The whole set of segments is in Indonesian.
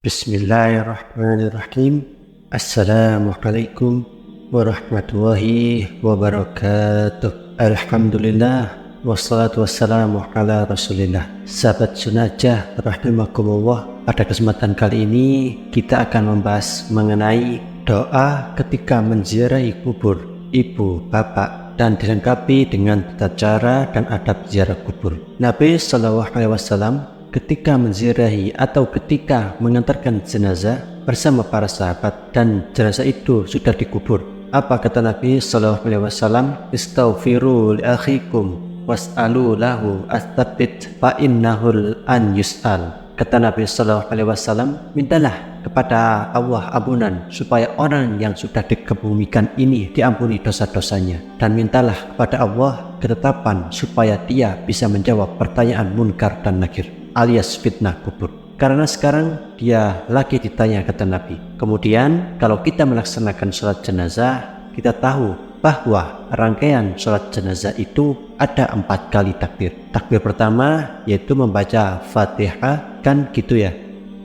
Bismillahirrahmanirrahim. Assalamualaikum warahmatullahi wabarakatuh. Alhamdulillah wassalatu wassalamu ala rasulillah. Sahabat Sunajah rahimakumullah, pada kesempatan kali ini kita akan membahas mengenai doa ketika menziarahi kubur ibu, bapak, dan dilengkapi dengan tata cara dan adab ziarah kubur. Nabi SAW ketika menziarahi atau ketika mengantarkan jenazah bersama para sahabat dan jenazah itu sudah dikubur, apa kata Nabi SAW? Istaghfiru li akhikum was'alu lahu astabit fa innahul an yus'al. Kata Nabi SAW, mintalah kepada Allah ampunan supaya orang yang sudah dikebumikan ini diampuni dosa-dosanya, dan mintalah kepada Allah ketetapan supaya dia bisa menjawab pertanyaan munkar dan nakir alias fitnah kubur, karena sekarang dia lagi ditanya, kata Nabi. Kemudian kalau kita melaksanakan sholat jenazah, kita tahu bahwa rangkaian sholat jenazah itu ada 4 kali takbir. Takbir pertama yaitu membaca Fatihah, kan gitu ya.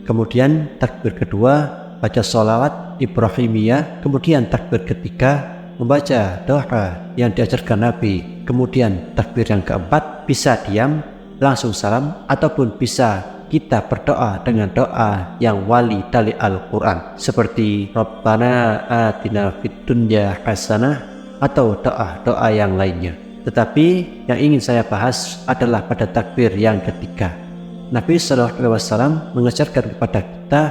Kemudian takbir kedua baca sholawat Ibrahimiyah. Kemudian takbir ketiga membaca doa yang diajarkan Nabi. Kemudian takbir yang keempat bisa diam langsung salam, ataupun bisa kita berdoa dengan doa yang wali dari Al-Quran seperti Rabbana atina fid dunya hasanah atau doa-doa yang lainnya. Tetapi yang ingin saya bahas adalah pada takbir yang ketiga. Nabi SAW mengajarkan kepada kita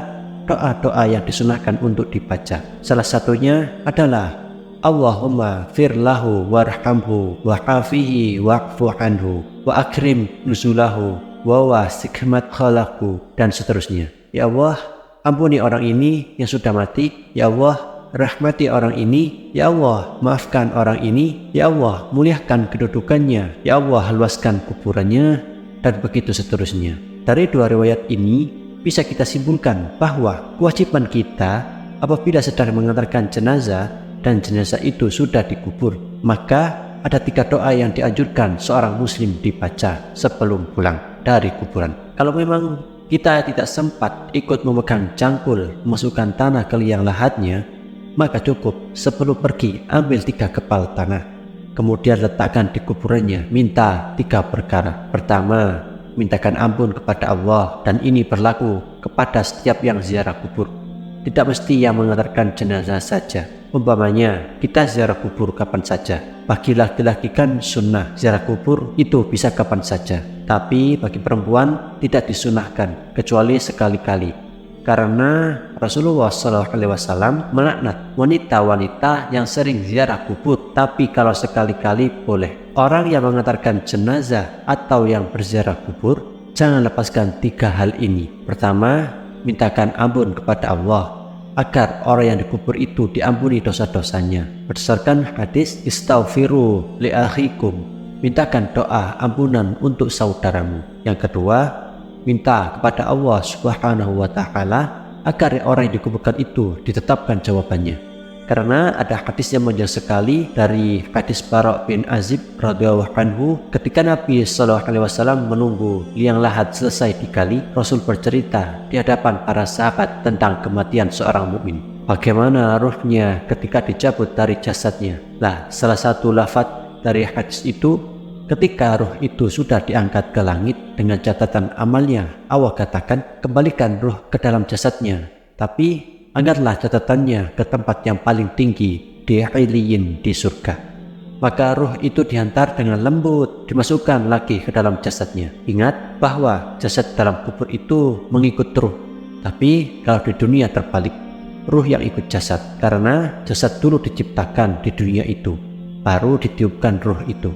doa-doa yang disunahkan untuk dibaca. Salah satunya adalah Allahumma firlahu warhamhu wa'afihi wa'fu anhu wa akrim nuzulahu wa wasikmat khalaqu, dan seterusnya. Ya Allah, ampuni orang ini yang sudah mati. Ya Allah, rahmati orang ini. Ya Allah, maafkan orang ini. Ya Allah, muliakan kedudukannya. Ya Allah, luaskan kuburannya, dan begitu seterusnya. Dari dua riwayat ini bisa kita simpulkan bahwa kewajiban kita apabila sedang mengantarkan jenazah dan jenazah itu sudah dikubur, maka ada 3 doa yang dianjurkan seorang muslim dibaca sebelum pulang dari kuburan. Kalau memang kita tidak sempat ikut memegang cangkul memasukkan tanah ke liang lahatnya, maka cukup sebelum pergi ambil 3 kepal tanah, kemudian letakkan di kuburannya. Minta 3 perkara. Pertama, mintakan ampun kepada Allah, dan ini berlaku kepada setiap yang ziarah kubur, tidak mesti yang mengantarkan jenazah saja. Umpamanya kita ziarah kubur kapan saja. Bagi laki-laki kan sunnah ziarah kubur itu bisa kapan saja, tapi bagi perempuan tidak disunahkan kecuali sekali-kali, karena Rasulullah SAW melaknat wanita-wanita yang sering ziarah kubur. Tapi kalau sekali-kali boleh. Orang yang mengantarkan jenazah atau yang berziarah kubur jangan lepaskan 3 hal ini. Pertama, mintakan ampun kepada Allah agar orang yang dikubur itu diampuni dosa-dosanya berdasarkan hadis istaghfiru li akhikum, mintakan doa ampunan untuk saudaramu. Yang kedua, minta kepada Allah Subhanahu wa Ta'ala agar orang yang dikuburkan itu ditetapkan jawabannya, karena ada hadis yang panjang sekali dari hadis Bara' bin Azib radhiyallahu anhu. Ketika Nabi SAW menunggu liang lahat selesai digali, Rasul bercerita di hadapan para sahabat tentang kematian seorang mukmin, bagaimana ruhnya ketika dicabut dari jasadnya. Nah, salah satu lafaz dari hadis itu, ketika ruh itu sudah diangkat ke langit dengan catatan amalnya, Allah katakan, kembalikan ruh ke dalam jasadnya, tapi angkatlah catatannya ke tempat yang paling tinggi di Iliyin, di surga. Maka ruh itu dihantar dengan lembut, dimasukkan lagi ke dalam jasadnya. Ingat bahwa jasad dalam kubur itu mengikut ruh, tapi kalau di dunia terbalik, ruh yang ikut jasad, karena jasad dulu diciptakan di dunia itu, baru ditiupkan ruh itu.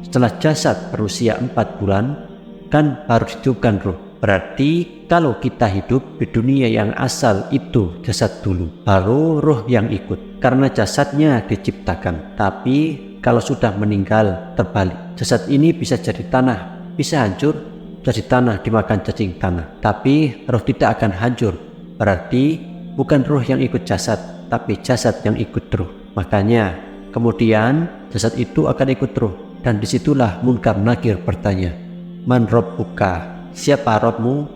Setelah jasad berusia 4 bulan, kan baru ditiupkan ruh. Berarti kalau kita hidup di dunia yang asal itu jasad dulu, baru ruh yang ikut, karena jasadnya diciptakan. Tapi kalau sudah meninggal terbalik, jasad ini bisa jadi tanah, bisa hancur, jadi tanah dimakan cacing tanah, tapi ruh tidak akan hancur. Berarti bukan ruh yang ikut jasad, tapi jasad yang ikut ruh. Makanya kemudian jasad itu akan ikut ruh, dan disitulah munkar nakir bertanya, man rabbuka, siapa Rabbmu?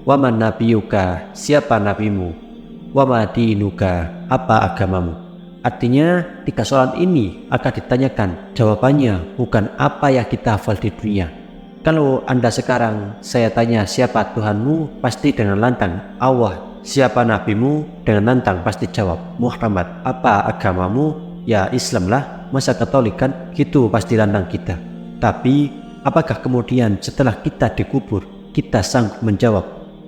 Wa man nabiyuka, siapa nabimu? Wa ma dinuka, apa agamamu? Artinya 3 soalan ini akan ditanyakan, jawabannya bukan apa yang kita hafal di dunia. Kalau Anda sekarang saya tanya siapa Tuhanmu, pasti dengan lantang Allah. Siapa nabimu, dengan lantang pasti jawab Muhammad. Apa agamamu? Ya Islam lah. Masa Katolik kan? Gitu pasti lantang kita. Tapi apakah kemudian setelah kita dikubur kita sanggup menjawab?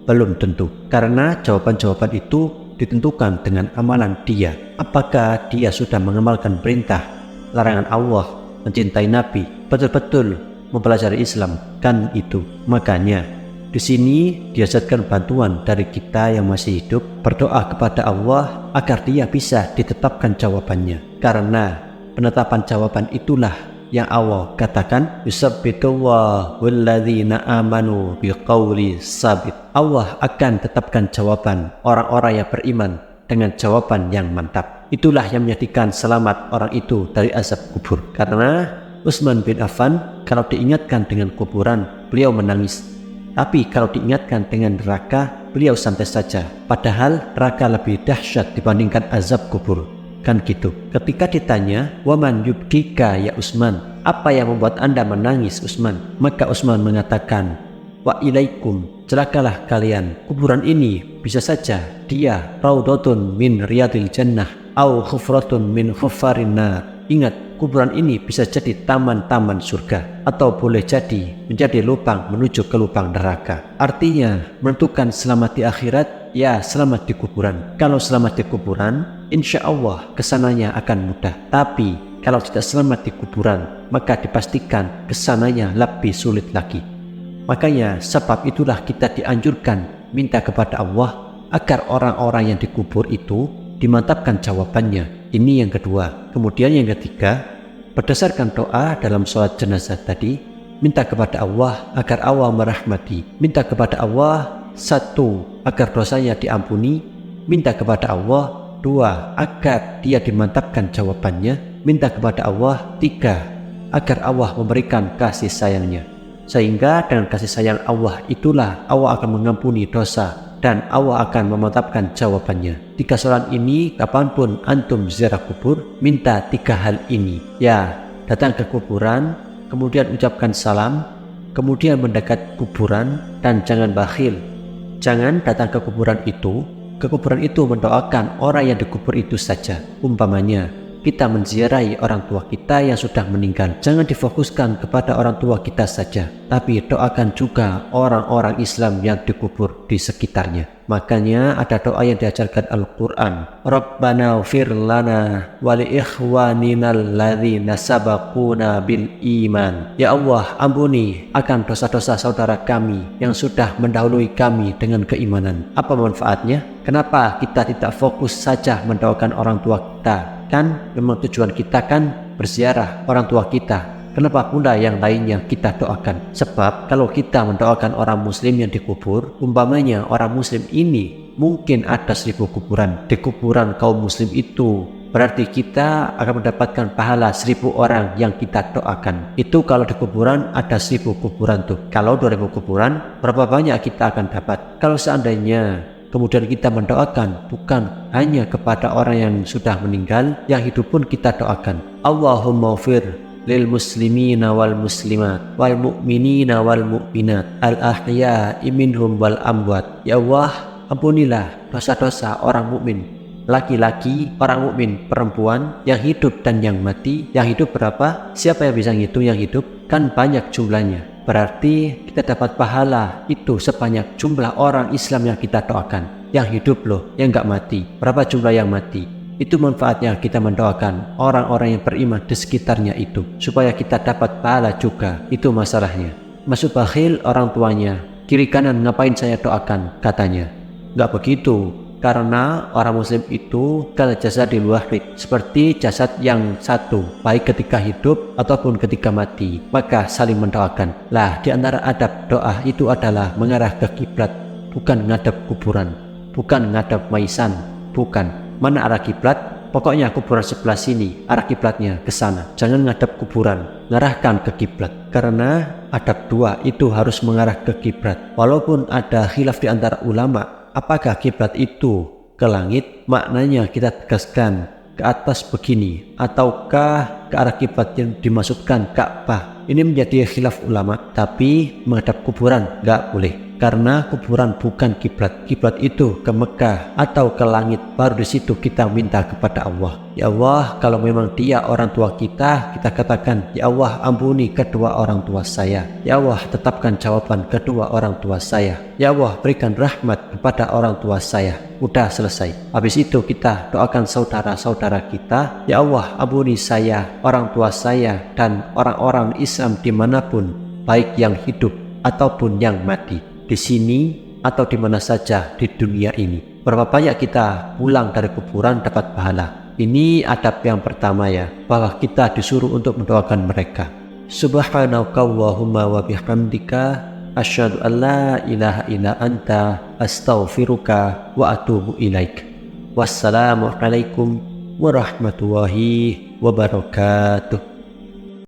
Belum tentu, karena jawaban-jawaban itu ditentukan dengan amalan dia. Apakah dia sudah mengamalkan perintah, larangan Allah, mencintai Nabi, betul-betul mempelajari Islam, kan itu. Makanya di sini dihasilkan bantuan dari kita yang masih hidup, berdoa kepada Allah agar dia bisa ditetapkan jawabannya. Karena penetapan jawaban itulah yang Allah katakan, yusabbitullahu walladzina amanu biqauli sabit. Allah akan tetapkan jawaban orang-orang yang beriman dengan jawaban yang mantap. Itulah yang menjadikan selamat orang itu dari azab kubur. Karena Utsman bin Affan kalau diingatkan dengan kuburan, beliau menangis. Tapi kalau diingatkan dengan neraka, beliau santai saja. Padahal neraka lebih dahsyat dibandingkan azab kubur. Kan gitu. Ketika ditanya, "Waman yubkika ya Utsman?" Apa yang membuat Anda menangis Utsman? Maka Utsman mengatakan, "Wa ilaikum, celakalah kalian. Kuburan ini bisa saja dia raudhatun min riyadil jannah au khufratun min khufarin nar." Ingat, kuburan ini bisa jadi taman-taman surga atau boleh jadi menjadi lubang menuju ke lubang neraka. Artinya menentukan selamat di akhirat, ya selamat di kuburan. Kalau selamat di kuburan, insya Allah kesananya akan mudah. Tapi kalau tidak selamat di kuburan, maka dipastikan kesananya lebih sulit lagi. Makanya sebab itulah kita dianjurkan minta kepada Allah agar orang-orang yang dikubur itu dimantapkan jawabannya. Ini yang kedua. Kemudian yang ketiga, berdasarkan doa dalam sholat jenazah tadi, minta kepada Allah agar Allah merahmati. Minta kepada Allah, 1, agar dosanya diampuni. Minta kepada Allah, 2, agar dia dimantapkan jawabannya. Minta kepada Allah, 3, agar Allah memberikan kasih sayangnya. Sehingga dengan kasih sayang Allah itulah Allah akan mengampuni dosa dan Allah akan memantapkan jawabannya. 3 soalan ini kapanpun antum ziarah kubur, minta 3 hal ini. Ya, datang ke kuburan, kemudian ucapkan salam, kemudian mendekat kuburan, dan jangan bakhil. Jangan datang ke kuburan itu mendoakan orang yang dikubur itu saja. Umpamanya kita menziarahi orang tua kita yang sudah meninggal, jangan difokuskan kepada orang tua kita saja, tapi doakan juga orang-orang Islam yang dikubur di sekitarnya. Makanya ada doa yang diajarkan Al-Quran, Rabbana ufir lana wali ikhwaninal ladzina sabaquna bil iman. Ya Allah, ampuni akan dosa-dosa saudara kami yang sudah mendahului kami dengan keimanan. Apa manfaatnya? Kenapa kita tidak fokus saja mendoakan orang tua kita? Kan memang tujuan kita kan berziarah orang tua kita. Kenapa pula yang lainnya kita doakan? Sebab kalau kita mendoakan orang muslim yang dikubur, umpamanya orang muslim ini mungkin ada 1000 kuburan. Di kuburan kaum muslim itu berarti kita akan mendapatkan pahala 1000 orang yang kita doakan. Itu kalau di kuburan ada 1000 kuburan tuh. Kalau 2000 kuburan, berapa banyak kita akan dapat? Kalau seandainya kemudian kita mendoakan bukan hanya kepada orang yang sudah meninggal, yang hidup pun kita doakan. Allahumma ufir lil muslimina wal muslimat wal mu'minina wal mu'minat al ahya'i minhum wal amwat. Ya Allah, ampunilah dosa-dosa orang mukmin laki-laki, orang mukmin perempuan, yang hidup dan yang mati. Yang hidup berapa? Siapa yang bisa ngitung yang hidup? Kan banyak jumlahnya. Berarti kita dapat pahala itu sebanyak jumlah orang Islam yang kita doakan. Yang hidup loh, yang nggak mati. Berapa jumlah yang mati? Itu manfaatnya kita mendoakan orang-orang yang beriman di sekitarnya itu, supaya kita dapat pahala juga. Itu masalahnya. Masuk bakhil orang tuanya, kiri kanan ngapain saya doakan, katanya. Nggak begitu. Karena orang muslim itu kal jasadil wahid, seperti jasad yang satu, baik ketika hidup ataupun ketika mati, maka saling mendoakan. Lah, di antara adab doa itu adalah mengarah ke kiblat, bukan ngadap kuburan, bukan ngadap maisan, bukan. Mana arah kiblat? Pokoknya kuburan sebelah sini, arah kiblatnya ke sana. Jangan ngadap kuburan, ngarahkan ke kiblat. Karena adab dua itu harus mengarah ke kiblat. Walaupun ada khilaf di antara ulama, apakah kiblat itu ke langit, maknanya kita tegaskan ke atas begini, ataukah ke arah kiblat yang dimaksudkan Ka'bah. Ini menjadi khilaf ulama, tapi menghadap kuburan nggak boleh. Karena kuburan bukan kiblat. Kiblat itu ke Mekah atau ke langit. Baru di situ kita minta kepada Allah. Ya Allah, kalau memang dia orang tua kita katakan, ya Allah ampuni kedua orang tua saya. Ya Allah tetapkan jawaban kedua orang tua saya. Ya Allah berikan rahmat kepada orang tua saya. Udah selesai. Habis itu kita doakan saudara-saudara kita. Ya Allah ampuni saya, orang tua saya, dan orang-orang Islam dimanapun, baik yang hidup ataupun yang mati, di sini atau di mana saja di dunia ini. Berapa banyak kita pulang dari kuburan dapat pahala. Ini adab yang pertama ya, bahwa kita disuruh untuk mendoakan mereka. Subhanakallahumma wa bihamdika asyhadu an la ilaha illa anta astaghfiruka wa atubu ilaik. Wassalamualaikum warahmatullahi wabarakatuh.